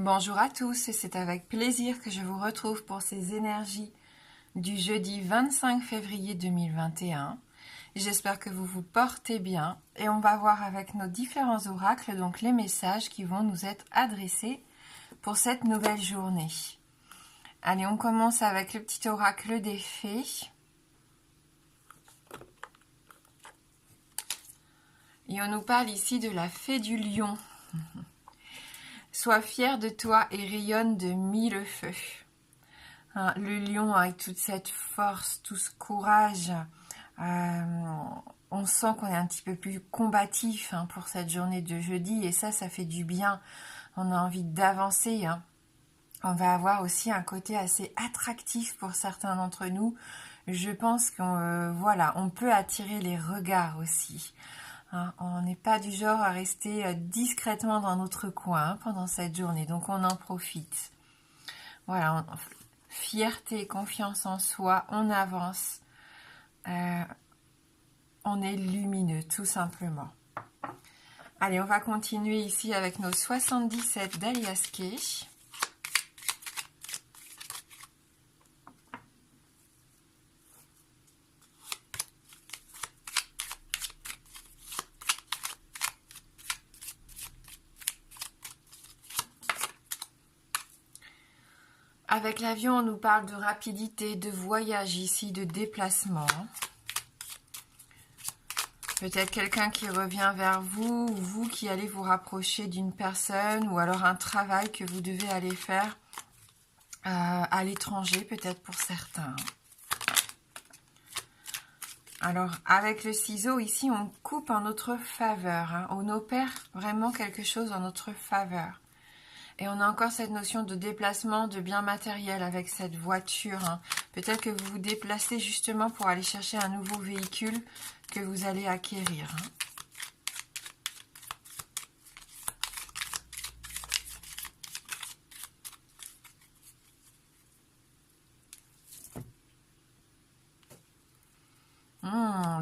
Bonjour à tous, et c'est avec plaisir que je vous retrouve pour ces énergies du jeudi 25 février 2021. J'espère que vous vous portez bien et on va voir avec nos différents oracles donc les messages qui vont nous être adressés pour cette nouvelle journée. Allez, on commence avec le petit oracle des fées. Et on nous parle ici de la fée du lion. Sois fier de toi et rayonne de mille feux. Le lion avec toute cette force, tout ce courage, on sent qu'on est un petit peu plus combatif pour cette journée de jeudi et ça fait du bien. On a envie d'avancer. On va avoir aussi un côté assez attractif pour certains d'entre nous. Je pense qu'on peut attirer les regards aussi. On n'est pas du genre à rester discrètement dans notre coin pendant cette journée, donc on en profite. Voilà, fierté, confiance en soi, on avance, on est lumineux tout simplement. Allez, on va continuer ici avec nos 77 d'Alias Kay. Avec l'avion, on nous parle de rapidité, de voyage ici, de déplacement. Peut-être quelqu'un qui revient vers vous, ou vous qui allez vous rapprocher d'une personne, ou alors un travail que vous devez aller faire à l'étranger, peut-être pour certains. Alors, avec le ciseau, ici, on coupe en notre faveur. On opère vraiment quelque chose en notre faveur. Et on a encore cette notion de déplacement, de bien matériel avec cette voiture. Peut-être que vous vous déplacez justement pour aller chercher un nouveau véhicule que vous allez acquérir.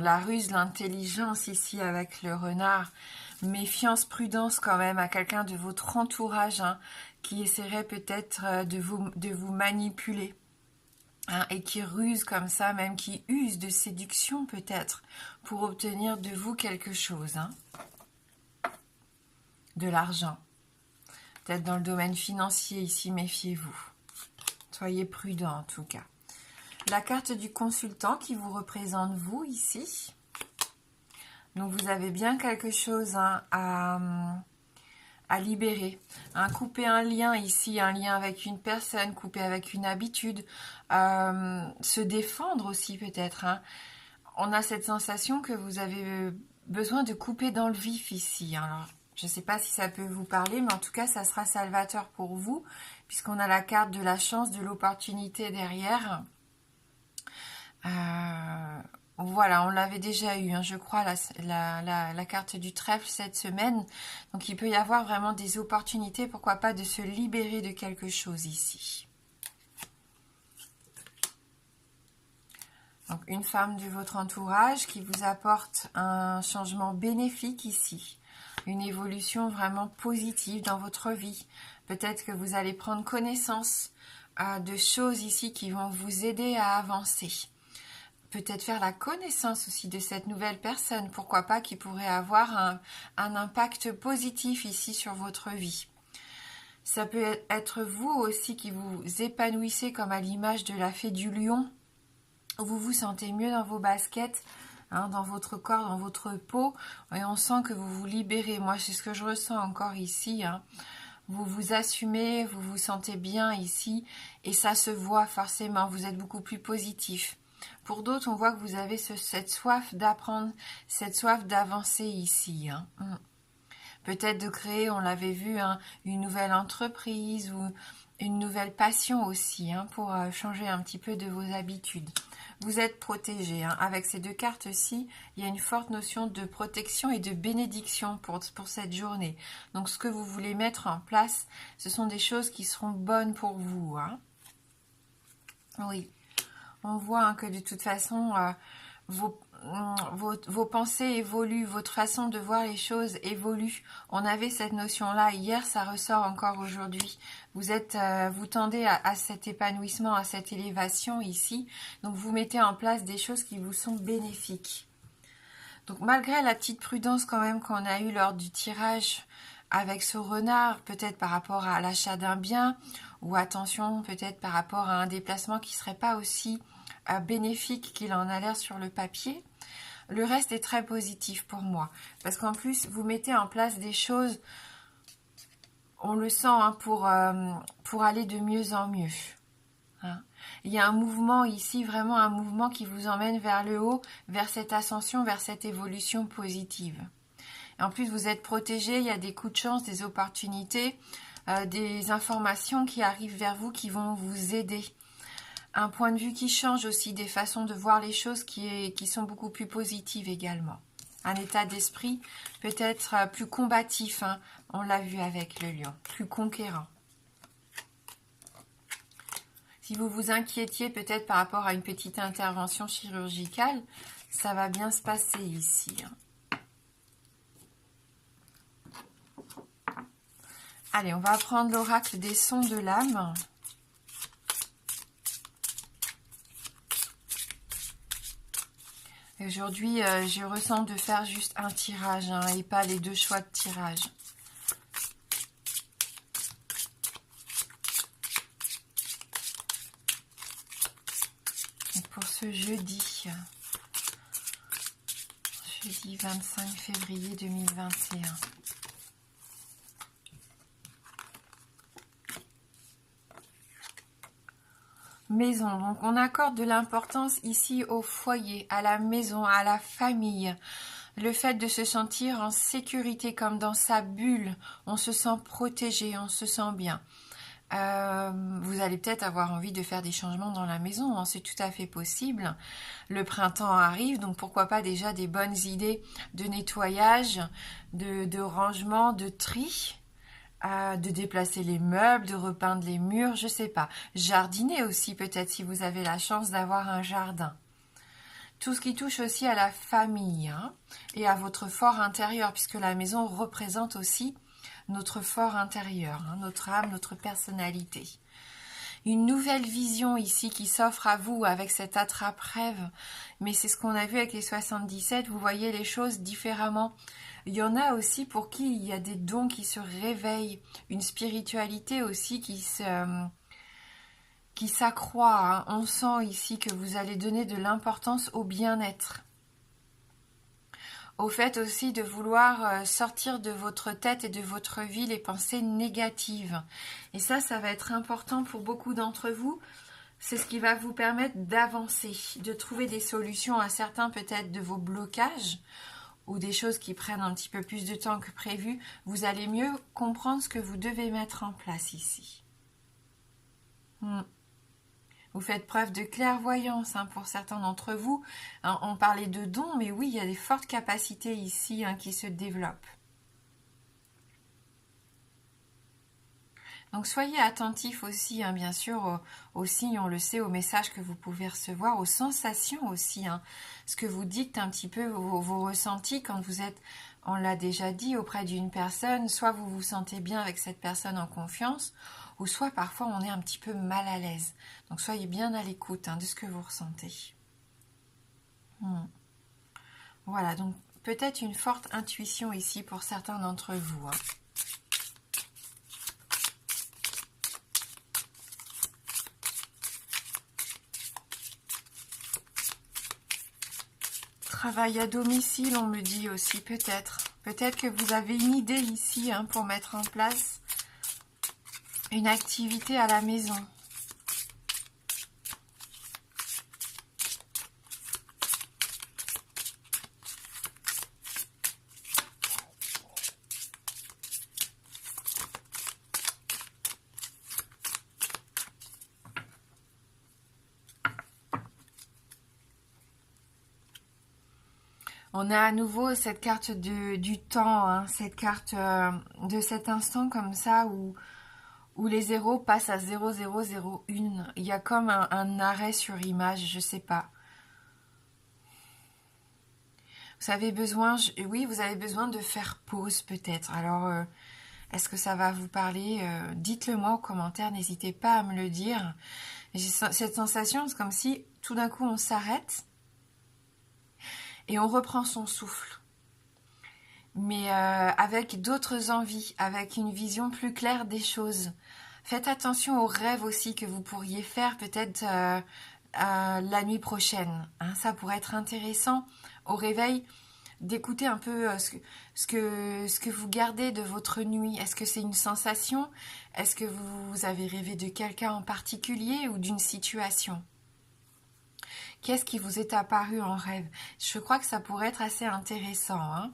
La ruse, l'intelligence ici avec le renard. Méfiance, prudence quand même à quelqu'un de votre entourage qui essaierait peut-être de vous manipuler et qui ruse comme ça, même qui use de séduction peut-être pour obtenir de vous quelque chose. De l'argent. Peut-être dans le domaine financier ici, méfiez-vous. Soyez prudent en tout cas. La carte du consultant qui vous représente vous ici. Donc vous avez bien quelque chose à libérer. Couper un lien ici, un lien avec une personne, couper avec une habitude, se défendre aussi peut-être. On a cette sensation que vous avez besoin de couper dans le vif ici. Alors, je ne sais pas si ça peut vous parler, mais en tout cas, ça sera salvateur pour vous, puisqu'on a la carte de la chance, de l'opportunité derrière. Voilà, on l'avait déjà eu, je crois, la carte du trèfle cette semaine. Donc, il peut y avoir vraiment des opportunités, pourquoi pas, de se libérer de quelque chose ici. Donc, une femme de votre entourage qui vous apporte un changement bénéfique ici. Une évolution vraiment positive dans votre vie. Peut-être que vous allez prendre connaissance de choses ici qui vont vous aider à avancer. Peut-être faire la connaissance aussi de cette nouvelle personne, pourquoi pas, qui pourrait avoir un impact positif ici sur votre vie. Ça peut être vous aussi qui vous épanouissez comme à l'image de la fée du lion, où vous vous sentez mieux dans vos baskets, dans votre corps, dans votre peau, et on sent que vous vous libérez. Moi, c'est ce que je ressens encore ici. Vous vous assumez, vous vous sentez bien ici, et ça se voit forcément, vous êtes beaucoup plus positif. Pour d'autres, on voit que vous avez cette soif d'apprendre, cette soif d'avancer ici. Peut-être de créer, on l'avait vu, une nouvelle entreprise ou une nouvelle passion aussi, pour changer un petit peu de vos habitudes. Vous êtes protégé. Avec ces deux cartes-ci, il y a une forte notion de protection et de bénédiction pour cette journée. Donc, ce que vous voulez mettre en place, ce sont des choses qui seront bonnes pour vous. Oui. On voit que de toute façon, vos pensées évoluent, votre façon de voir les choses évolue. On avait cette notion-là hier, ça ressort encore aujourd'hui. Vous tendez à cet épanouissement, à cette élévation ici. Donc vous mettez en place des choses qui vous sont bénéfiques. Donc malgré la petite prudence quand même qu'on a eue lors du tirage avec ce renard, peut-être par rapport à l'achat d'un bien, ou attention peut-être par rapport à un déplacement qui ne serait pas aussi bénéfique qu'il en a l'air sur le papier, le reste est très positif pour moi. Parce qu'en plus, vous mettez en place des choses, on le sent, hein, pour aller de mieux en mieux. Hein. Il y a un mouvement ici, vraiment un mouvement qui vous emmène vers le haut, vers cette ascension, vers cette évolution positive. Et en plus, vous êtes protégé, il y a des coups de chance, des opportunités, des informations qui arrivent vers vous qui vont vous aider. Un point de vue qui change aussi, des façons de voir les choses qui sont beaucoup plus positives également. Un état d'esprit peut-être plus combatif, hein, on l'a vu avec le lion, plus conquérant. Si vous vous inquiétiez peut-être par rapport à une petite intervention chirurgicale, ça va bien se passer ici. Allez, on va prendre l'oracle des sons de l'âme. Aujourd'hui, je ressens de faire juste un tirage, hein, et pas les deux choix de tirage. Et pour ce jeudi 25 février 2021. Maison, donc on accorde de l'importance ici au foyer, à la maison, à la famille. Le fait de se sentir en sécurité comme dans sa bulle, on se sent protégé, on se sent bien. Vous allez peut-être avoir envie de faire des changements dans la maison, hein, c'est tout à fait possible. Le printemps arrive, donc pourquoi pas déjà des bonnes idées de nettoyage, de rangement, de tri, de déplacer les meubles, de repeindre les murs, je sais pas. Jardiner aussi peut-être si vous avez la chance d'avoir un jardin. Tout ce qui touche aussi à la famille, hein, et à votre fort intérieur, puisque la maison représente aussi notre fort intérieur, hein, notre âme, notre personnalité. Une nouvelle vision ici qui s'offre à vous avec cet attrape-rêve, mais c'est ce qu'on a vu avec les 77, vous voyez les choses différemment. Il y en a aussi pour qui il y a des dons qui se réveillent, une spiritualité aussi qui s'accroît, hein. On sent ici que vous allez donner de l'importance au bien-être. Au fait aussi de vouloir sortir de votre tête et de votre vie les pensées négatives. Et ça va être important pour beaucoup d'entre vous. C'est ce qui va vous permettre d'avancer, de trouver des solutions à certains peut-être de vos blocages ou des choses qui prennent un petit peu plus de temps que prévu. Vous allez mieux comprendre ce que vous devez mettre en place ici. Vous faites preuve de clairvoyance, hein, pour certains d'entre vous. Hein, on parlait de dons, mais oui, il y a des fortes capacités ici, hein, qui se développent. Donc soyez attentifs aussi, hein, bien sûr, aux signes, on le sait, aux messages que vous pouvez recevoir, aux sensations aussi. Hein, ce que vous dicte un petit peu vos ressentis quand vous êtes, on l'a déjà dit, auprès d'une personne. Soit vous vous sentez bien avec cette personne en confiance, ou soit parfois on est un petit peu mal à l'aise. Donc soyez bien à l'écoute, hein, de ce que vous ressentez. Voilà, donc peut-être une forte intuition ici pour certains d'entre vous. Hein. Travail à domicile, on me dit aussi, peut-être. Peut-être que vous avez une idée ici, hein, pour mettre en place une activité à la maison. On a à nouveau cette carte du temps, hein, cette carte de cet instant comme ça où les zéros passent à 0001. Il y a comme un arrêt sur image, je sais pas. Vous avez besoin, oui, vous avez besoin de faire pause peut-être. Alors, est-ce que ça va vous parler? Dites-le moi en commentaire, n'hésitez pas à me le dire. J'ai cette sensation, c'est comme si tout d'un coup on s'arrête et on reprend son souffle. Mais avec d'autres envies, avec une vision plus claire des choses. Faites attention aux rêves aussi que vous pourriez faire peut-être la nuit prochaine. Hein, ça pourrait être intéressant au réveil d'écouter un peu ce que vous gardez de votre nuit. Est-ce que c'est une sensation? Est-ce que vous avez rêvé de quelqu'un en particulier ou d'une situation? Qu'est-ce qui vous est apparu en rêve? Je crois que ça pourrait être assez intéressant. Hein,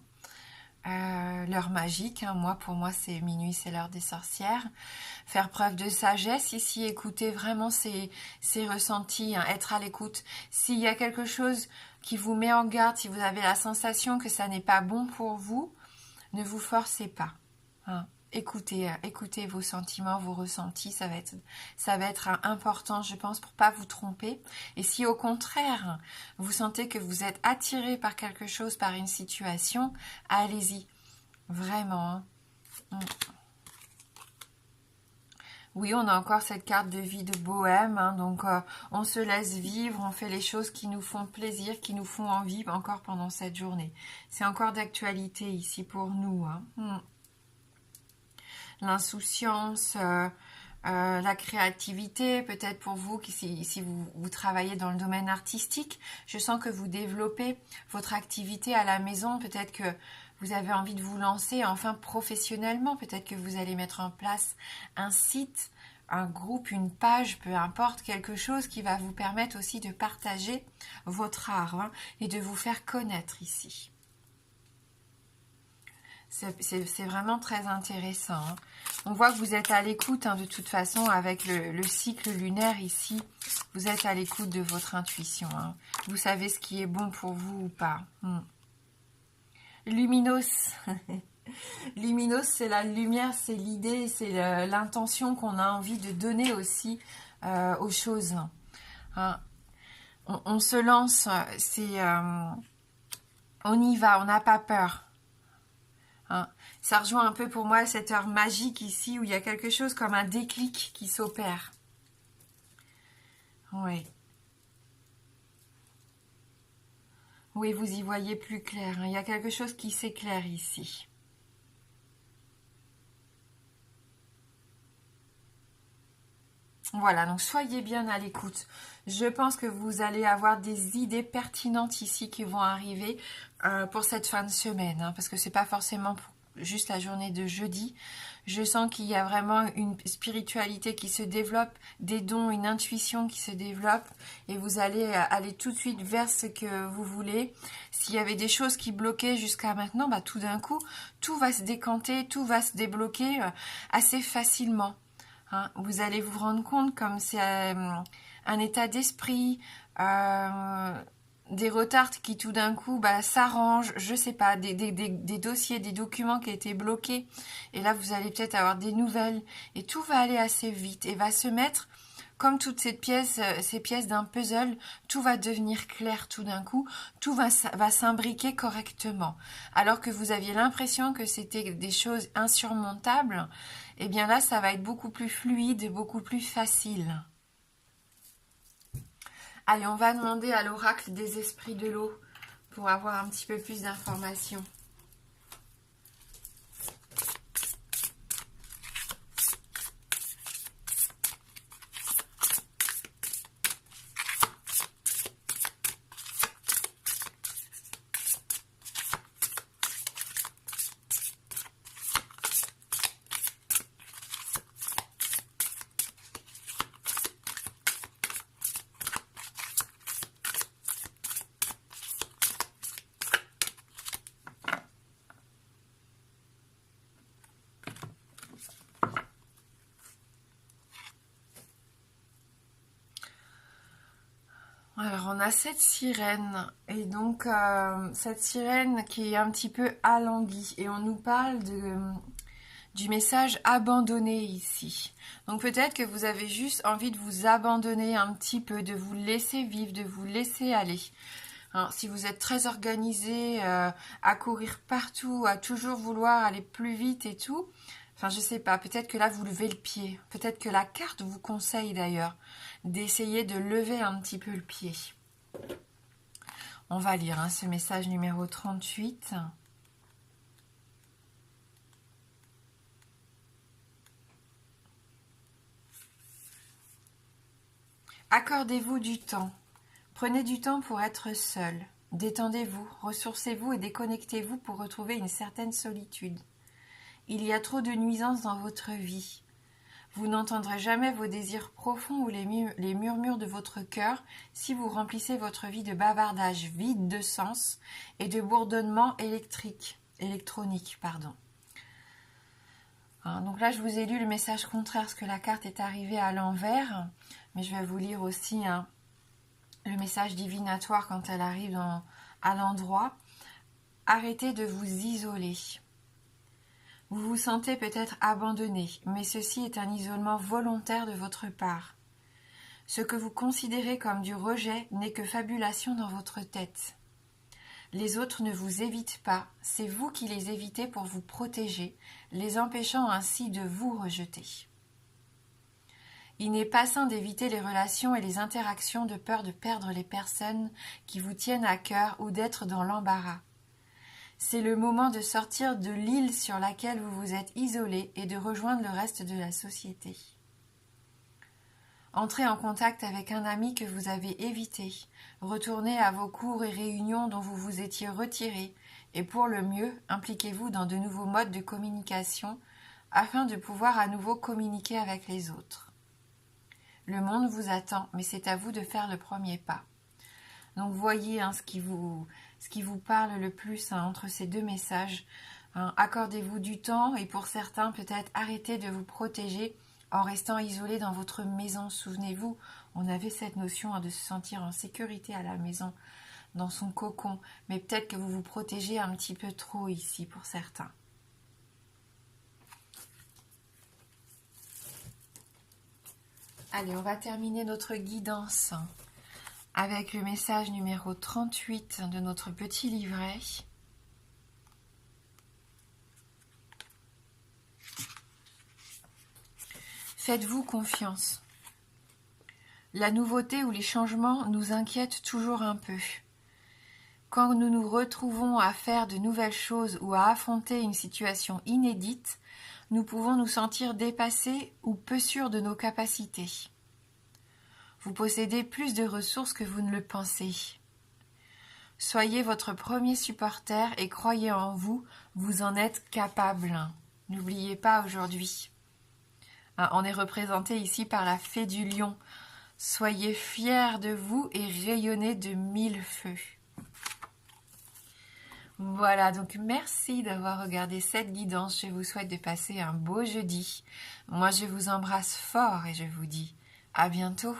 l'heure magique, hein. Pour moi c'est minuit, c'est l'heure des sorcières. Faire preuve de sagesse ici, écouter vraiment ces ressentis, hein, être à l'écoute. S'il y a quelque chose qui vous met en garde, si vous avez la sensation que ça n'est pas bon pour vous, ne vous forcez pas. Hein. Écoutez vos sentiments, vos ressentis, ça va être important, je pense, pour pas vous tromper. Et si au contraire, vous sentez que vous êtes attiré par quelque chose, par une situation, allez-y, vraiment. Hein. Oui, on a encore cette carte de vie de bohème, hein, donc on se laisse vivre, on fait les choses qui nous font plaisir, qui nous font envie encore pendant cette journée. C'est encore d'actualité ici pour nous. Hein. L'insouciance, la créativité, peut-être pour vous, si vous travaillez dans le domaine artistique, je sens que vous développez votre activité à la maison, peut-être que vous avez envie de vous lancer, enfin professionnellement, peut-être que vous allez mettre en place un site, un groupe, une page, peu importe, quelque chose qui va vous permettre aussi de partager votre art, hein, et de vous faire connaître ici. C'est vraiment très intéressant. Hein. On voit que vous êtes à l'écoute, hein, de toute façon, avec le cycle lunaire ici. Vous êtes à l'écoute de votre intuition. Hein. Vous savez ce qui est bon pour vous ou pas. Luminos. Luminos, c'est la lumière, c'est l'idée, c'est l'intention qu'on a envie de donner aussi aux choses. Hein. On se lance, on y va, on n'a pas peur. Hein. Ça rejoint un peu pour moi cette heure magique ici où il y a quelque chose comme un déclic qui s'opère. Oui. Oui, vous y voyez plus clair. Hein. Il y a quelque chose qui s'éclaire ici. Voilà, donc soyez bien à l'écoute. Je pense que vous allez avoir des idées pertinentes ici qui vont arriver pour cette fin de semaine, hein, parce que c'est pas forcément juste la journée de jeudi. Je sens qu'il y a vraiment une spiritualité qui se développe, des dons, une intuition qui se développe, et vous allez aller tout de suite vers ce que vous voulez. S'il y avait des choses qui bloquaient jusqu'à maintenant, bah, tout d'un coup, tout va se décanter, tout va se débloquer assez facilement. Hein, vous allez vous rendre compte comme c'est un état d'esprit, des retards qui tout d'un coup s'arrangent, je sais pas, des dossiers, des documents qui étaient bloqués. Et là, vous allez peut-être avoir des nouvelles. Et tout va aller assez vite et va se mettre, comme toutes ces pièces d'un puzzle, tout va devenir clair tout d'un coup. Tout va s'imbriquer correctement. Alors que vous aviez l'impression que c'était des choses insurmontables, et bien là, ça va être beaucoup plus fluide, beaucoup plus facile. Allez, on va demander à l'oracle des esprits de l'eau pour avoir un petit peu plus d'informations. Alors on a cette sirène, et donc cette sirène qui est un petit peu alanguie, et on nous parle du message abandonné ici. Donc peut-être que vous avez juste envie de vous abandonner un petit peu, de vous laisser vivre, de vous laisser aller. Hein, si vous êtes très organisé, à courir partout, à toujours vouloir aller plus vite et tout, enfin je sais pas, peut-être que là vous levez le pied. Peut-être que la carte vous conseille d'ailleurs d'essayer de lever un petit peu le pied. On va lire ce message numéro 38. Accordez-vous du temps. Prenez du temps pour être seul. Détendez-vous, ressourcez-vous et déconnectez-vous pour retrouver une certaine solitude. Il y a trop de nuisances dans votre vie. Vous n'entendrez jamais vos désirs profonds ou les murmures de votre cœur si vous remplissez votre vie de bavardages vides de sens et de bourdonnements électroniques. Donc là, je vous ai lu le message contraire, parce que la carte est arrivée à l'envers, mais je vais vous lire aussi le message divinatoire quand elle arrive à l'endroit. Arrêtez de vous isoler. Vous vous sentez peut-être abandonné, mais ceci est un isolement volontaire de votre part. Ce que vous considérez comme du rejet n'est que fabulation dans votre tête. Les autres ne vous évitent pas, c'est vous qui les évitez pour vous protéger, les empêchant ainsi de vous rejeter. Il n'est pas sain d'éviter les relations et les interactions de peur de perdre les personnes qui vous tiennent à cœur ou d'être dans l'embarras. C'est le moment de sortir de l'île sur laquelle vous vous êtes isolé et de rejoindre le reste de la société. Entrez en contact avec un ami que vous avez évité, retournez à vos cours et réunions dont vous vous étiez retiré, et pour le mieux, impliquez-vous dans de nouveaux modes de communication afin de pouvoir à nouveau communiquer avec les autres. Le monde vous attend, mais c'est à vous de faire le premier pas. Donc voyez ce qui vous parle le plus entre ces deux messages. Accordez-vous du temps et pour certains peut-être arrêtez de vous protéger en restant isolé dans votre maison. Souvenez-vous, on avait cette notion de se sentir en sécurité à la maison, dans son cocon. Mais peut-être que vous vous protégez un petit peu trop ici pour certains. Allez, on va terminer notre guidance avec le message numéro 38 de notre petit livret. Faites-vous confiance. La nouveauté ou les changements nous inquiètent toujours un peu. Quand nous nous retrouvons à faire de nouvelles choses ou à affronter une situation inédite, nous pouvons nous sentir dépassés ou peu sûrs de nos capacités. Vous possédez plus de ressources que vous ne le pensez. Soyez votre premier supporter et croyez en vous, vous en êtes capable. N'oubliez pas aujourd'hui. On est représenté ici par la fée du lion. Soyez fiers de vous et rayonnez de 1000 feux. Voilà, donc merci d'avoir regardé cette guidance. Je vous souhaite de passer un beau jeudi. Moi, je vous embrasse fort et je vous dis à bientôt.